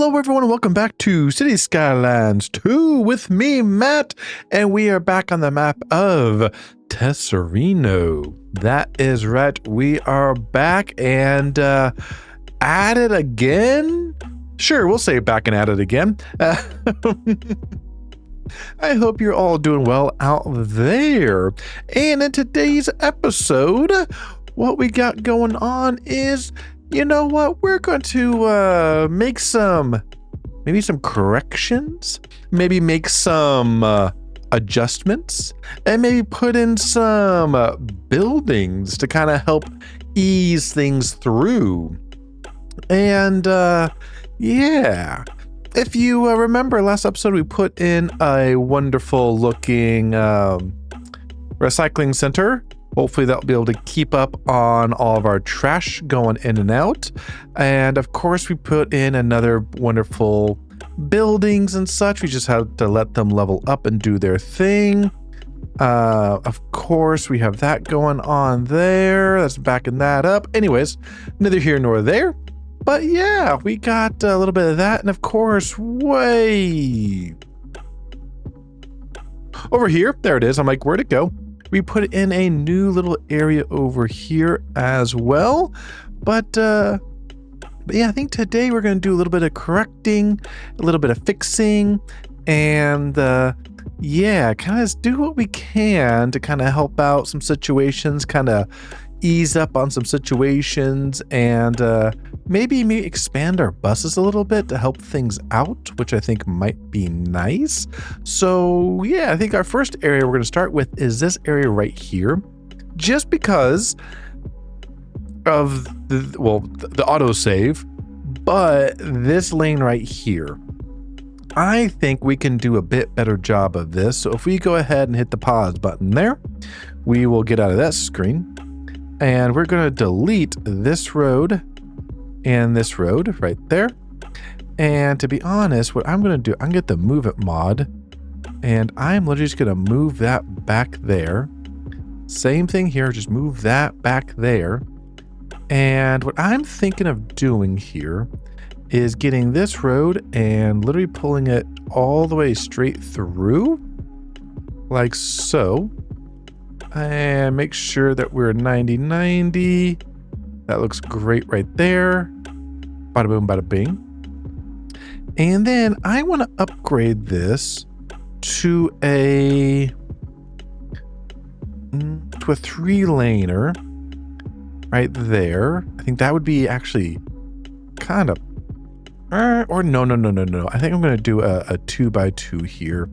Hello everyone and welcome back to City Skylines 2 with me, Matt, and we are back on the map of Tesserino. That is right, we are back and at it again? Sure, we'll say back and at it again. I hope you're all doing well out there. And in today's episode, what we got going on is, you know what, we're going to make maybe some corrections, maybe make some adjustments, and maybe put in some buildings to kind of help ease things through. And yeah, if you remember last episode, we put in a wonderful looking recycling center. Hopefully that'll be able to keep up on all of our trash going in and out. And of course we put in another wonderful buildings and such. We just have to let them level up and do their thing. Of course we have that going on there. That's backing that up. Anyways, neither here nor there. But yeah, we got a little bit of that. And of course, way over here, there it is. I'm like, where'd it go? We put in a new little area over here as well. But yeah, I think today we're going to do a little bit of correcting, a little bit of fixing, and yeah, kind of do what we can to kind of help out some situations, kind of ease up on some situations, and maybe expand our buses a little bit to help things out, which I think might be nice. So yeah, I think our first area we're going to start with is this area right here, just because of the autosave, but this lane right here, I think we can do a bit better job of this. So if we go ahead and hit the pause button there, we will get out of that screen. And we're going to delete this road and this road right there. And to be honest, what I'm going to do, I'm going to get the Move It mod. And I'm literally just going to move that back there. Same thing here, just move that back there. And what I'm thinking of doing here is getting this road and literally pulling it all the way straight through. Like so. And make sure that we're 90-90. That looks great right there. Bada boom, bada bing. And then I want to upgrade this to a 3-laner right there. I think that would be actually kind of, or no. I think I'm going to do a 2x2 here.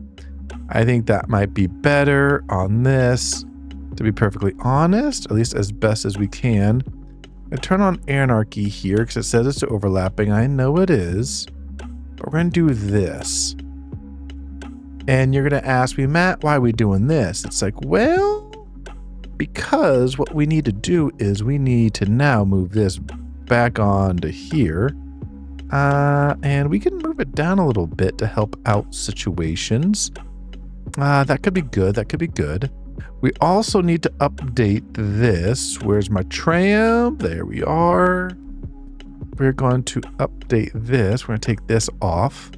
I think that might be better on this. To be perfectly honest, at least as best as we can. I turn on Anarchy here because it says it's overlapping. I know it is. But we're going to do this. And you're going to ask me, Matt, why are we doing this? It's like, well, because what we need to do is we need to now move this back on to here. And we can move it down a little bit to help out situations. That could be good. That could be good. We also need to update this. Where's my tram? There we are. We're going to update this. We're going to take this off.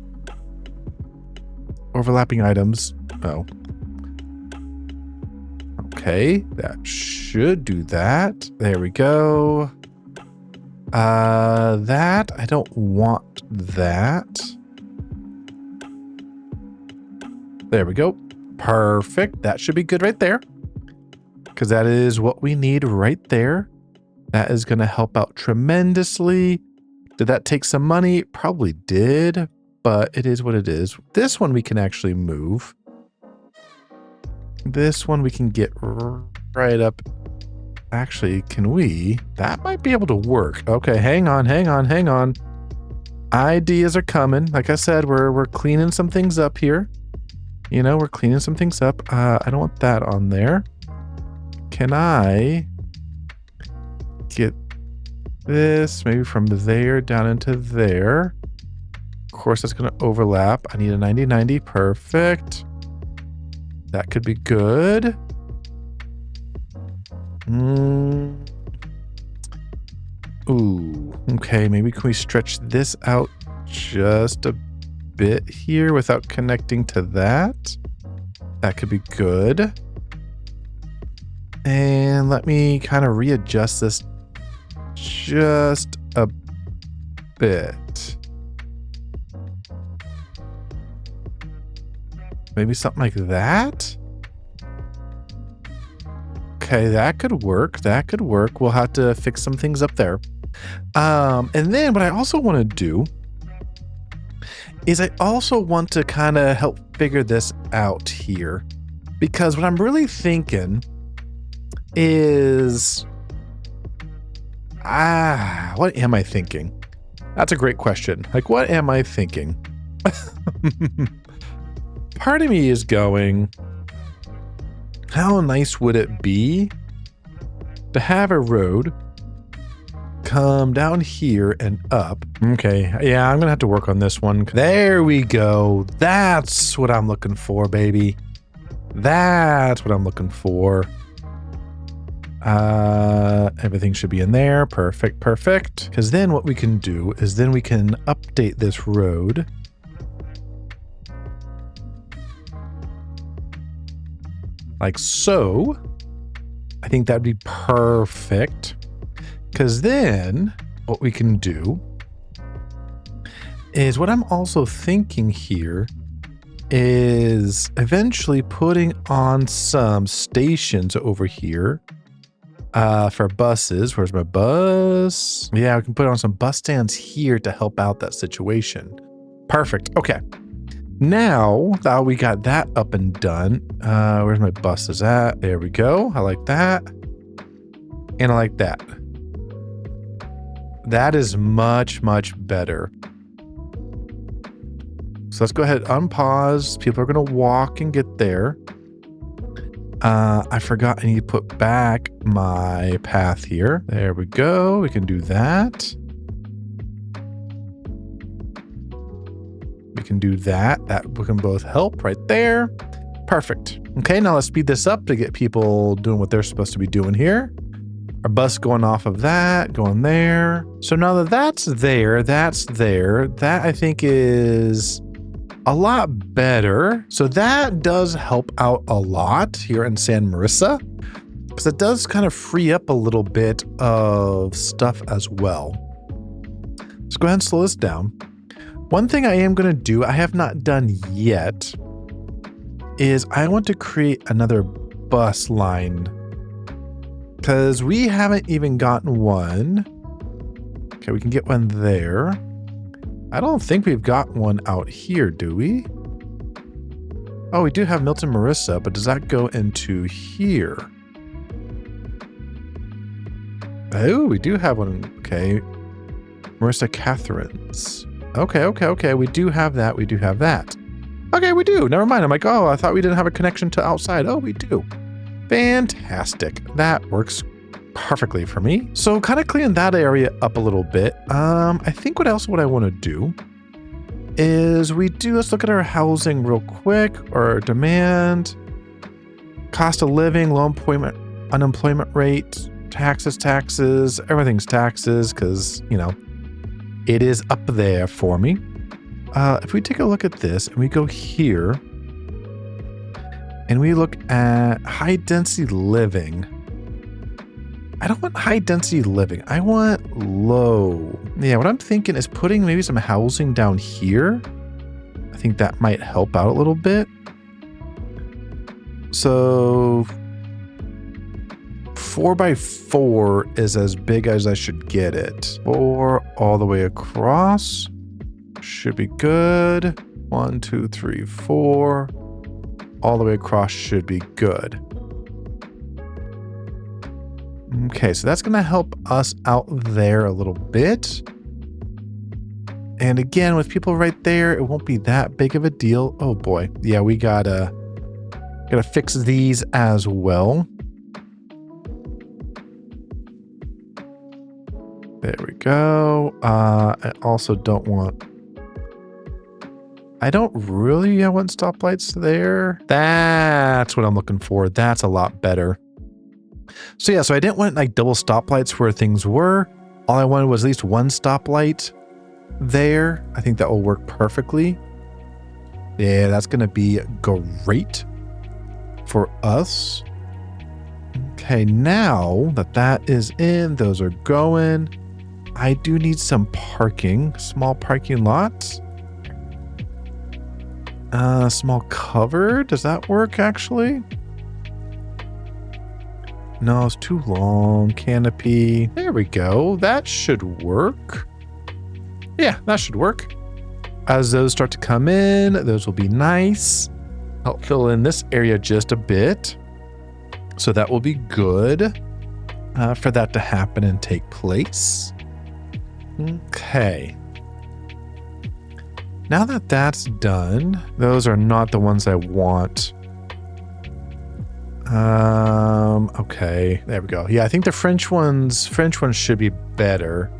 Overlapping items. Oh. Okay, that should do that. There we go. That, I don't want that. There we go. Perfect. That should be good right there. Because that is what we need right there. That is going to help out tremendously. Did that take some money? It probably did, but it is what it is. This one we can actually move. This one we can get right up. Actually, can we? That might be able to work. Okay, hang on. Ideas are coming. Like I said, we're cleaning some things up here. You know, we're cleaning some things up. I don't want that on there. Can I get this maybe from there down into there? Of course, that's going to overlap. I need a 90-90. Perfect. That could be good. Ooh, okay, maybe can we stretch this out just a bit here without connecting to that. That could be good. And let me kind of readjust this just a bit. Maybe something like that? Okay, that could work. That could work. We'll have to fix some things up there. And then what I also want to do is I also want to kind of help figure this out here. Because what I'm really thinking is... what am I thinking? That's a great question. Like, what am I thinking? Part of me is going, how nice would it be to have a road come down here and up? Okay, yeah, I'm gonna have to work on this one. There we go. That's what I'm looking for, baby. That's what I'm looking for. Everything should be in there. Perfect, perfect. Because then what we can do is then we can update this road. Like so. I think that'd be perfect. Because then what we can do is what I'm also thinking here is eventually putting on some stations over here for buses. Where's my bus? Yeah, we can put on some bus stands here to help out that situation. Perfect. Okay. Now that we got that up and done, where's my buses at? There we go. I like that. And I like that. That is much, much better. So let's go ahead and unpause. People are going to walk and get there. I forgot I need to put back my path here. There we go. We can do that. We can do that. That we can both help right there. Perfect. Okay, now let's speed this up to get people doing what they're supposed to be doing here. Our bus going off of that, going there. So now that that's there, that I think is a lot better. So that does help out a lot here in San Marissa, because it does kind of free up a little bit of stuff as well. Let's go ahead and slow this down. One thing I am going to do, I have not done yet, is I want to create another bus line, because we haven't even gotten one. Okay, we can get one there. I don't think we've got one out here, do we? Oh, we do have Milton Marissa, but does that go into here? Oh, we do have one. Okay. Marissa Catherine's. Okay. We do have that. We do have that. Okay, we do. Never mind. I'm like, oh, I thought we didn't have a connection to outside. Oh, we do. Fantastic. That works perfectly for me. So kind of cleaning that area up a little bit. I think what I want to do is let's look at our housing real quick, or demand, cost of living, low employment, unemployment rate, taxes, everything's taxes, because, you know, it is up there for me. If we take a look at this and we go here and we look at high density living, I don't want high density living. I want low. Yeah, what I'm thinking is putting maybe some housing down here. I think that might help out a little bit. So 4x4 is as big as I should get it. 4 all the way across should be good. 1, 2, 3, 4 all the way across should be good. Okay, so that's going to help us out there a little bit. And again, with people right there, it won't be that big of a deal. Oh boy. Yeah, we gotta fix these as well. There we go. I also don't want... I don't really want stoplights there. That's what I'm looking for. That's a lot better. So yeah, so I didn't want like double stoplights where things were. All I wanted was at least one stoplight. there. I think that will work perfectly. Yeah, that's going to be great for us. Okay, now that that is in, those are going. I do need some parking, small parking lots. Small cover, does that work actually? No, it's too long. Canopy, there we go. That should work. Yeah, that should work. As those start to come in, those will be nice. Help fill in this area just a bit. So that will be good for that to happen and take place. Okay. Now that that's done, those are not the ones I want. Okay, there we go. Yeah, I think the French ones should be better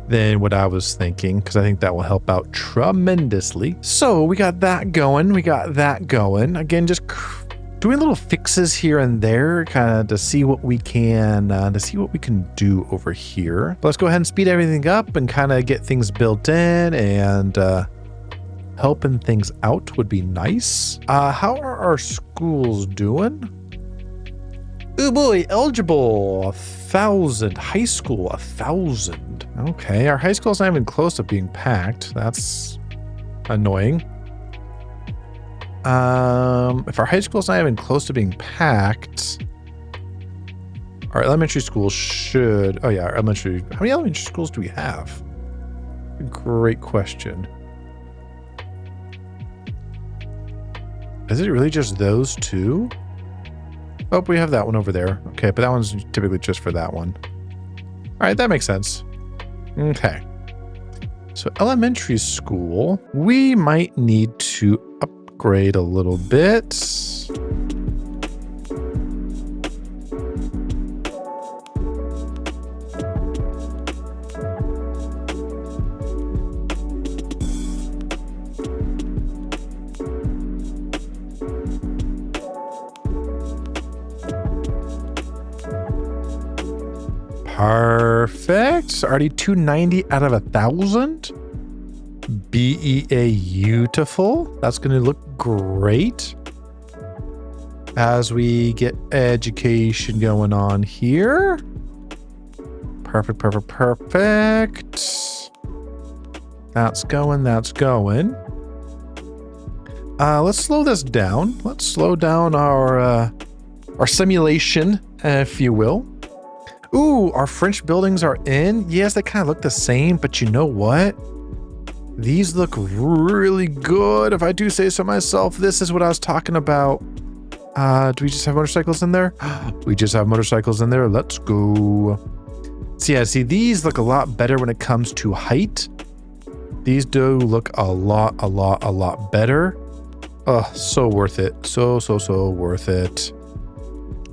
than what I was thinking, because I think that will help out tremendously. So we got that going. Again, just doing little fixes here and there, kind of to see what we can do over here. Let's go ahead and speed everything up and kind of get things built in, and helping things out would be nice. How are our schools doing? Oh boy, eligible 1,000. High school 1,000. Okay, our high school's not even close to being packed. That's annoying. If our high school's not even close to being packed, our elementary school should. Oh yeah, our elementary. How many elementary schools do we have? Great question. Is it really just those two? Oh, we have that one over there. Okay, but that one's typically just for that one. All right, that makes sense. Okay. So elementary school, we might need to upgrade a little bit. Perfect. Already 290 out of 1,000. Beautiful. That's going to look great as we get education going on here. Perfect. That's going. Let's slow this down. Let's slow down our simulation, if you will. Ooh, our French buildings are in. Yes, they kind of look the same, but you know what? These look really good. If I do say so myself, this is what I was talking about. Do we just have motorcycles in there? We just have motorcycles in there. Let's go. So yeah, see, these look a lot better when it comes to height. These do look a lot better. Oh, so worth it. So worth it.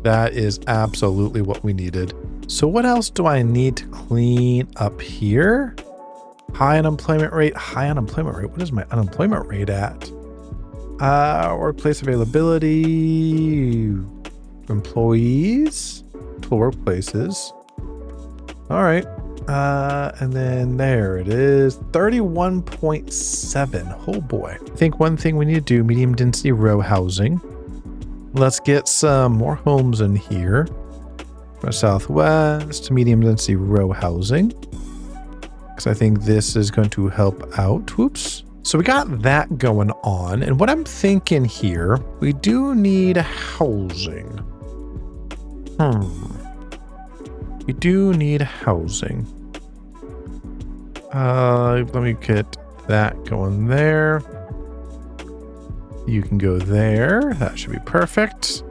That is absolutely what we needed. So what else do I need to clean up here? High unemployment rate. What is my unemployment rate at? Workplace availability. Employees. Total workplaces. All right. And then there it is. 31.7. Oh boy. I think one thing we need to do, medium density row housing. Let's get some more homes in here. Southwest, medium density row housing. Because I think this is going to help out. Whoops. So we got that going on. And what I'm thinking here, we do need housing. We do need housing. Let me get that going there. You can go there. That should be perfect.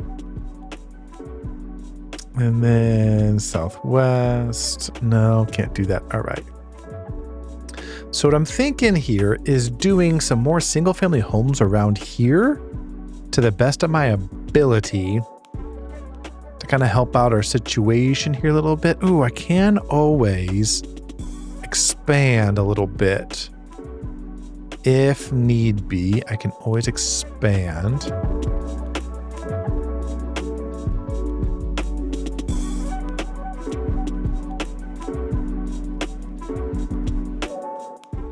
And then southwest. No, can't do that. All right. So what I'm thinking here is doing some more single family homes around here to the best of my ability to kind of help out our situation here a little bit. Ooh, I can always expand a little bit. If need be, I can always expand.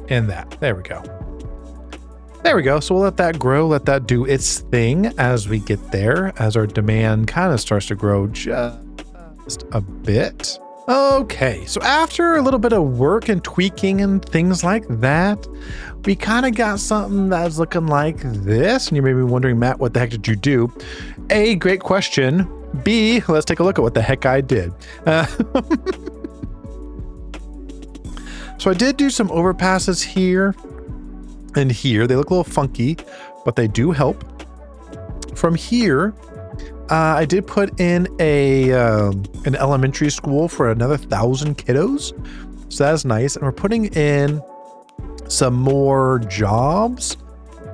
and that. There we go. There we go. So we'll let that grow, let that do its thing as we get there, as our demand kind of starts to grow just a bit. Okay, so after a little bit of work and tweaking and things like that, we kind of got something that's looking like this. And you may be wondering, Matt, what the heck did you do? A, great question. B, let's take a look at what the heck I did. So I did do some overpasses here and here. They look a little funky, but they do help. From here, I did put in an elementary school for another 1,000 kiddos. So that's nice. And we're putting in some more jobs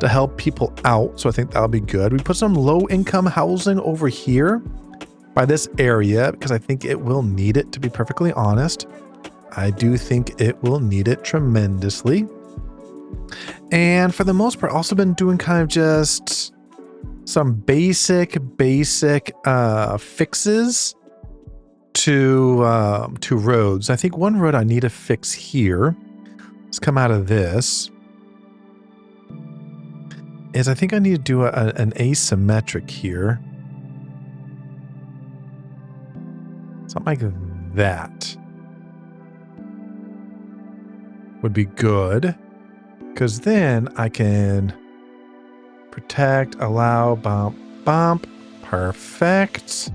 to help people out. So I think that'll be good. We put some low income housing over here by this area because I think it will need it, to be perfectly honest. I do think it will need it tremendously. And for the most part, also been doing kind of just some basic fixes to roads. I think one road I need to fix here, let's come out of this, is I think I need to do an asymmetric here. Something like that would be good, because then I can protect, allow, bump, bump. Perfect.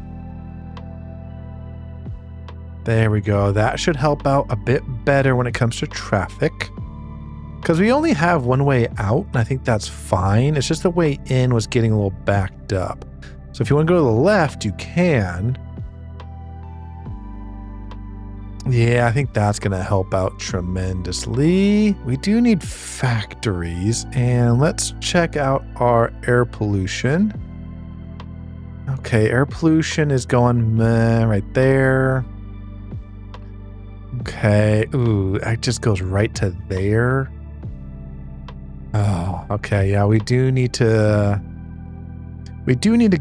There we go. That should help out a bit better when it comes to traffic, because we only have one way out, and I think that's fine. It's just the way in was getting a little backed up. So if you want to go to the left, you can. Yeah, I think that's going to help out tremendously. We do need factories, and let's check out our air pollution. Okay, air pollution is going meh right there. Okay, ooh, it just goes right to there. Oh, okay, yeah, we do need to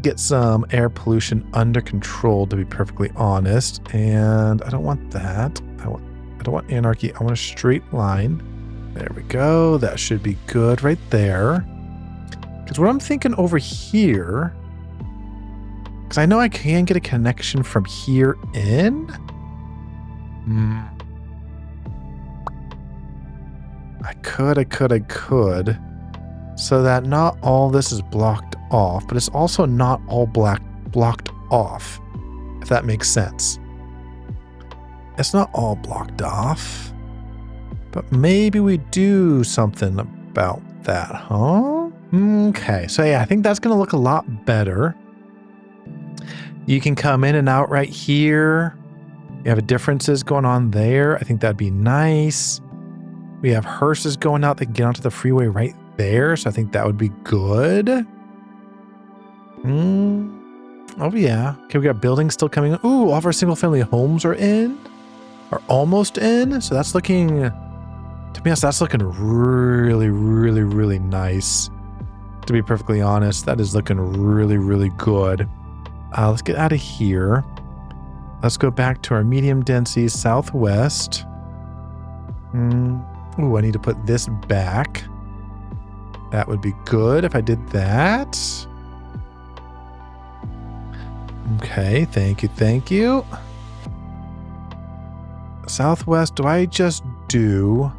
get some air pollution under control, to be perfectly honest. And I don't want that. I don't want anarchy. I want a straight line. There we go. That should be good right there. Because what I'm thinking over here, because I know I can get a connection from here in. I could. So that not all this is blocked off, but it's also not all blocked off, if that makes sense. It's not all blocked off, but maybe we do something about that, huh? Okay, so yeah, I think that's going to look a lot better. You can come in and out right here. You have differences going on there. I think that'd be nice. We have hearses going out that can get onto the freeway right there, so I think that would be good. Oh yeah. Okay, we got buildings still coming in. Ooh, all of our single family homes are almost in. So that's looking, to be honest, that's looking really nice. To be perfectly honest, that is looking really good. Let's get out of here. Let's go back to our medium density southwest. Ooh, I need to put this back. That would be good if I did that. Okay, thank you. Southwest, do I just do...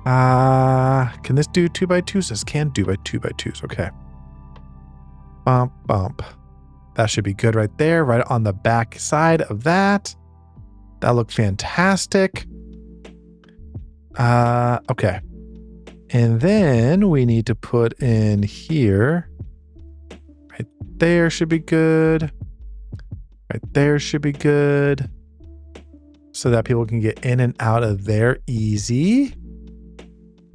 can this do 2x2s? This can do by 2x2s, okay. Bump. That should be good right there, right on the back side of that. That looked fantastic. Okay. And then we need to put in here. Right there should be good. Right there should be good. So that people can get in and out of there easy.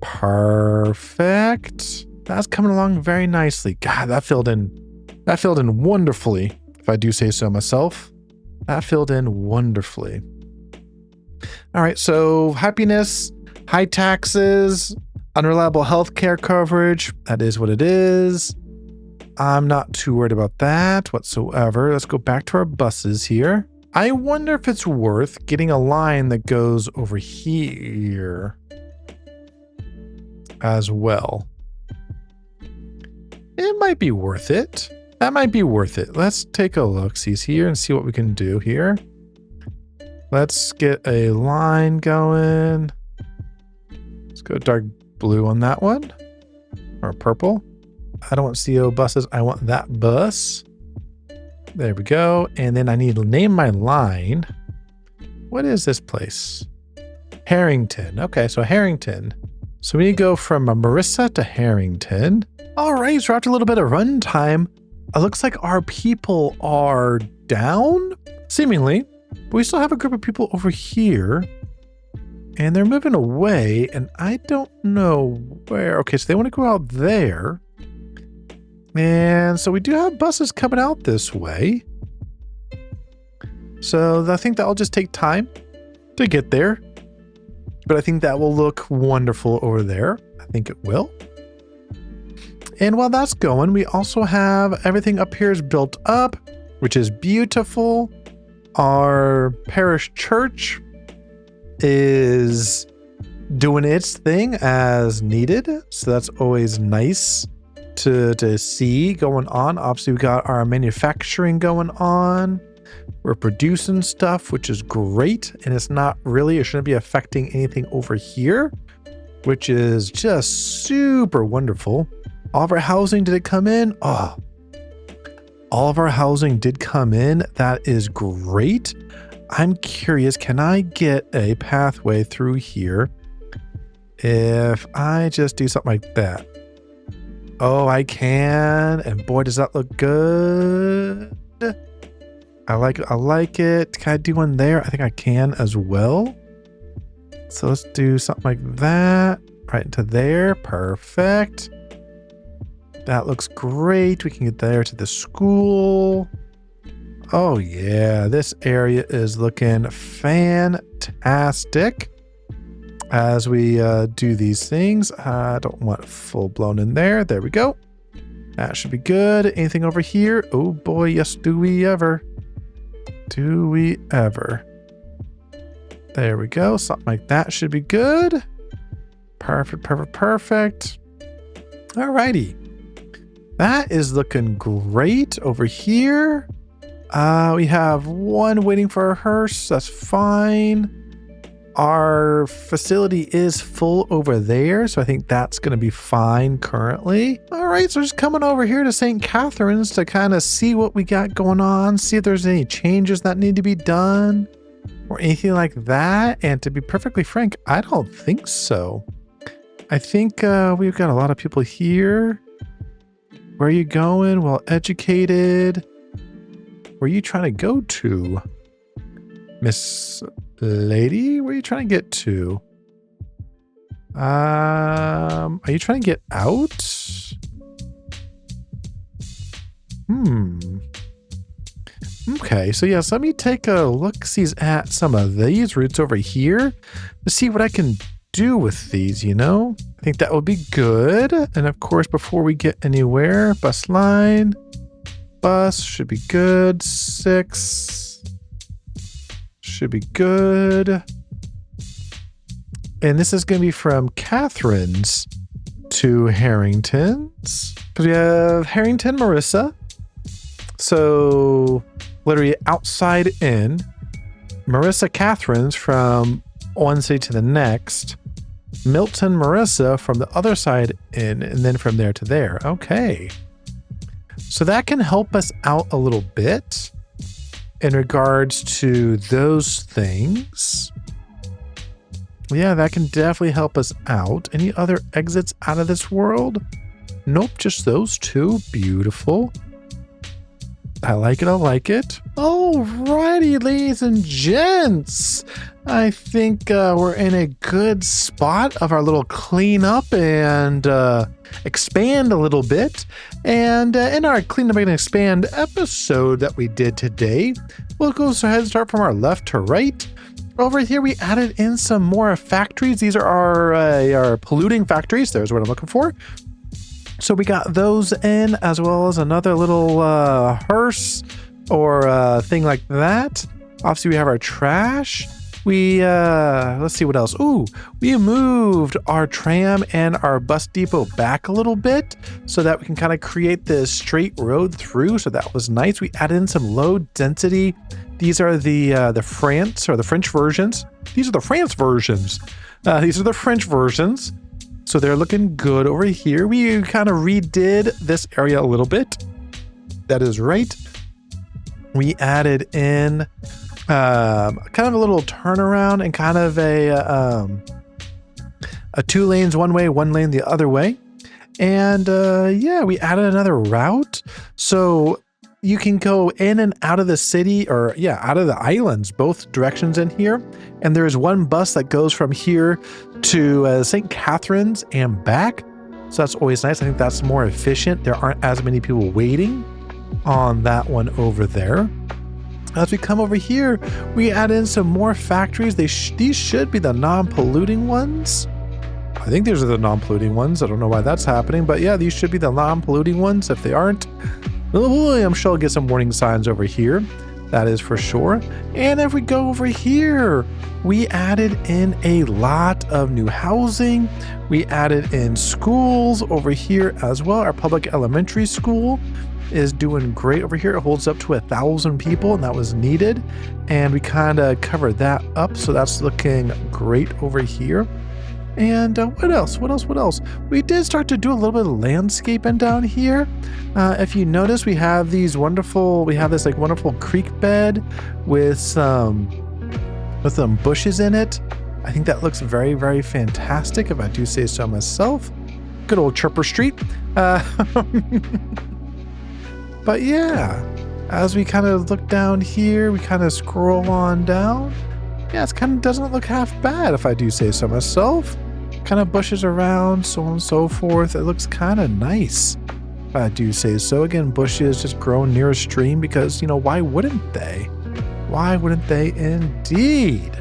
Perfect. That's coming along very nicely. God, that filled in wonderfully, if I do say so myself. That filled in wonderfully. All right, so happiness, high taxes, unreliable healthcare coverage. That is what it is. I'm not too worried about that whatsoever. Let's go back to our buses here. I wonder if it's worth getting a line that goes over here as well. It might be worth it. That might be worth it. Let's take a look-see here and see what we can do here. Let's get a line going. Let's go dark blue on that one. Or purple. I don't want CO buses. I want that bus. There we go. And then I need to name my line. What is this place? Harrington. Okay, so Harrington. So we need to go from Marissa to Harrington. All right, so after a little bit of runtime, it looks like our people are down, seemingly. But we still have a group of people over here. And they're moving away, and I don't know where. Okay, so they want to go out there. And so we do have buses coming out this way. So I think that'll just take time to get there. But I think that will look wonderful over there. I think it will. And while that's going, we also have everything up here is built up, which is beautiful. Our parish church is doing its thing as needed. So that's always nice to see going on. Obviously, we got our manufacturing going on. We're producing stuff, which is great. And it's not really, it shouldn't be affecting anything over here, which is just super wonderful. All of our housing, did it come in? Oh, all of our housing did come in. That is great. I'm curious, can I get a pathway through here if I just do something like that? Oh, I can. And boy, does that look good. I like it. I like it. Can I do one there? I think I can as well. So let's do something like that. Right into there. Perfect. That looks great. We can get there to the school. Oh yeah, this area is looking fantastic as we do these things. I don't want full blown in there. There we go. That should be good. Anything over here? Oh boy, yes, do we ever. Do we ever. There we go. Something like that should be good. Perfect, perfect, perfect. Alrighty. That is looking great over here. We have one waiting for a hearse. That's fine. Our facility is full over there, so I think that's going to be fine currently. All right, so just coming over here to St. Catherine's to kind of see what we got going on, see if there's any changes that need to be done or anything like that. And to be perfectly frank, I don't think so. I think we've got a lot of people here. Where are you going? Well educated. Where are you trying to go to? Miss Lady? Where are you trying to get to? Are you trying to get out? Okay, so yes, let me take a look-sees at some of these routes over here to see what I can do with these, you know? I think that would be good. And of course, before we get anywhere, bus line. Bus should be good. 6 should be good. And this is going to be from Catherine's to Harrington's. Because we have Harrington, Marissa. So literally outside in. Marissa, Catherine's from one city to the next. Milton, Marissa from the other side in, and then from there to there. Okay. So that can help us out a little bit in regards to those things. Yeah, that can definitely help us out. Any other exits out of this world? Nope, just those two. Beautiful. I like it. I like it. Alrighty, ladies and gents. I think we're in a good spot of our little cleanup and expand a little bit. And in our cleanup and expand episode that we did today, we'll go ahead and start from our left to right. Over here, we added in some more factories. These are our polluting factories. There's what I'm looking for. So we got those in, as well as another little hearse or thing like that. Obviously, we have our trash. We, let's see what else. Ooh, we moved our tram and our bus depot back a little bit so that we can kind of create this straight road through. So that was nice. We added in some low density. These are the France or the French versions. These are the France versions. These are the French versions. So they're looking good over here. We kind of redid this area a little bit. That is right. We added in kind of a little turnaround and kind of a 2 lanes one way, 1 lane the other way. And yeah, we added another route. So you can go in and out of the city, or yeah, out of the islands, both directions in here. And there is one bus that goes from here to St. Catharines and back. So that's always nice. I think that's more efficient. There aren't as many people waiting on that one over there. As we come over here, we add in some more factories. These should be the non-polluting ones. I think these are the non-polluting ones. I don't know why that's happening, but yeah, these should be the non-polluting ones. If they aren't, I'm sure I'll get some warning signs over here. That is for sure. And if we go over here, we added in a lot of new housing. We added in schools over here as well. Our public elementary school is doing great over here. It holds up to 1,000 people, and that was needed. And we kind of covered that up, so that's looking great over here. And what else? We did start to do a little bit of landscaping down here. If you notice, we have this like wonderful creek bed with some bushes in it. I think that looks very, very fantastic, if I do say so myself. Good old Chirper Street. But yeah, as we kind of look down here, we kind of scroll on down. Yeah, it kind of doesn't look half bad, if I do say so myself. Kind of bushes around, so on and so forth. It looks kind of nice, if I do say so. Again, bushes just growing near a stream because, why wouldn't they? Why wouldn't they indeed?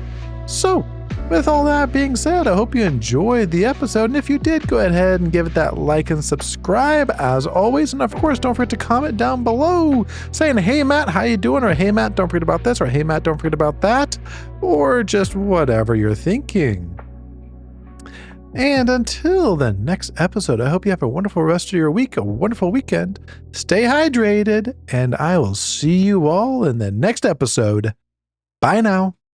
So, with all that being said, I hope you enjoyed the episode, and if you did, go ahead and give it that like and subscribe as always, and of course don't forget to comment down below saying, hey Matt, how you doing, or hey Matt, don't forget about this, or hey Matt, don't forget about that, or just whatever you're thinking. And until the next episode, I hope you have a wonderful rest of your week, a wonderful weekend, stay hydrated, and I will see you all in the next episode. Bye now.